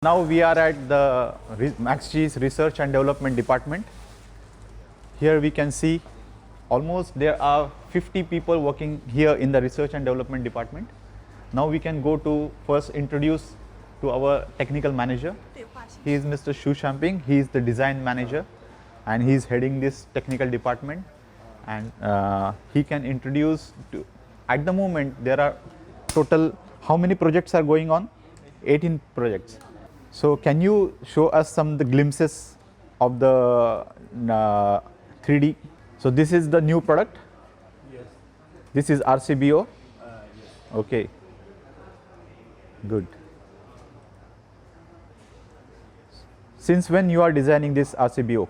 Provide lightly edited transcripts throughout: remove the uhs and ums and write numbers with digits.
Now we are at the MaxG's Research and Development Department. Here we can see almost there are 50 people working here in the Research and Development Department. Now we can go to first introduce to our technical manager. He is Mr. Xu Shamping. He is the design manager and he is heading this technical department, and he can introduce to, at the moment there are total, how many projects are going on? 18 projects. So can you show us some of the glimpses of the 3D? So this is the new product? Yes. This is RCBO? Yes. Okay. Good. Since when you are designing this RCBO?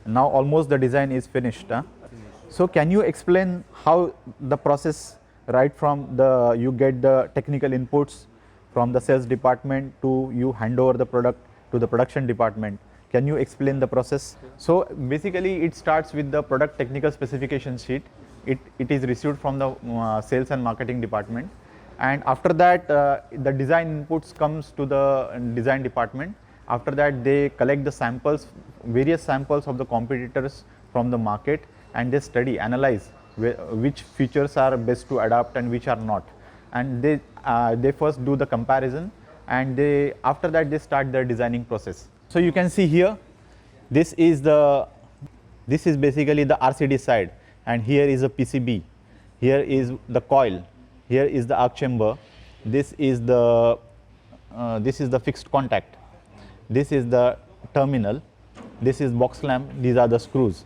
Now almost the design is finished. Huh? So can you explain how the process, right from the you get the technical inputs from the sales department to you hand over the product to the production department? Can you explain the process? So basically it starts with the product technical specification sheet. It is received from the sales and marketing department, and after that the design inputs comes to the design department. After that they collect the samples, various samples of the competitors from the market, and they study, analyze which features are best to adapt and which are not. And they first do the comparison, and after that they start their designing process. So you can see here, this is basically the RCD side, and here is a PCB, here is the coil, here is the arc chamber, this is the fixed contact, this is the terminal, this is box clamp, these are the screws.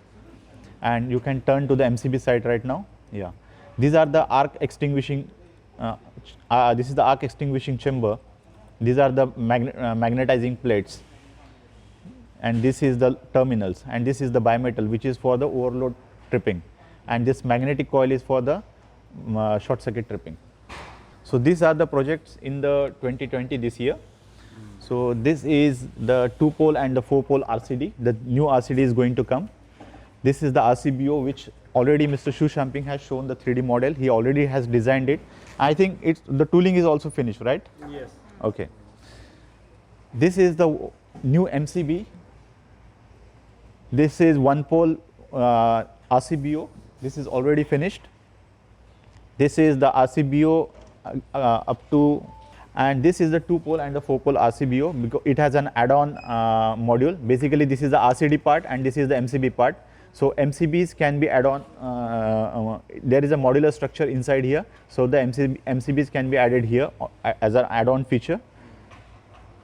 And you can turn to the MCB side right now. Yeah, these are the arc extinguishing. This is the arc extinguishing chamber. These are the magnetizing plates, and this is the terminals, and this is the bimetal, which is for the overload tripping, and this magnetic coil is for the short circuit tripping. So these are the projects in the 2020 this year. So this is the 2-pole and the 4-pole RCD. The new RCD is going to come. This is the RCBO, which already Mr. Xu Shamping has shown the 3D model. He already has designed it. I think the tooling is also finished, right? Yes. Okay. This is the new MCB. This is 1-pole RCBO. This is already finished. This is the RCBO up to, and this is the 2-pole and the 4-pole RCBO, because it has an add-on module. Basically this is the RCD part and this is the MCB part. So MCBs can be add-on, there is a modular structure inside here, so the MCBs can be added here as an add-on feature.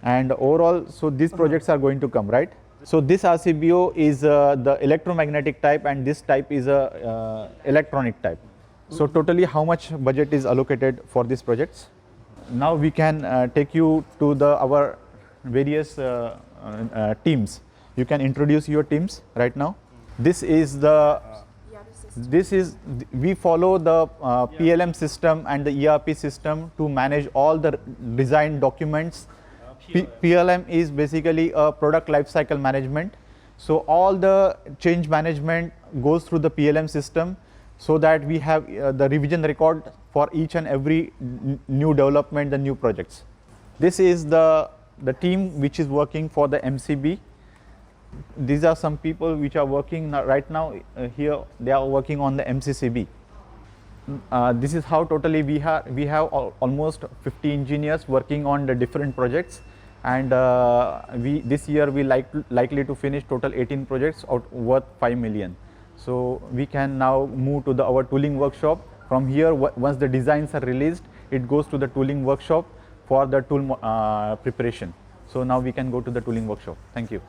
And overall, so these projects are going to come, right? So this RCBO is the electromagnetic type, and this type is a electronic type. So totally how much budget is allocated for these projects? Now we can take you to our various teams. You can introduce your teams right now. This is we follow the PLM system and the ERP system to manage all the design documents. PLM is basically a product lifecycle management. So all the change management goes through the PLM system, so that we have the revision record for each and every new development, the new projects. This is the team which is working for the MCB. These are some people which are working right now here. They are working on the MCCB. This is how totally we have almost 50 engineers working on the different projects, and this year we likely to finish total 18 projects worth 5 million. So we can now move to our tooling workshop. From here, once the designs are released, it goes to the tooling workshop for the tool preparation. So now we can go to the tooling workshop. Thank you.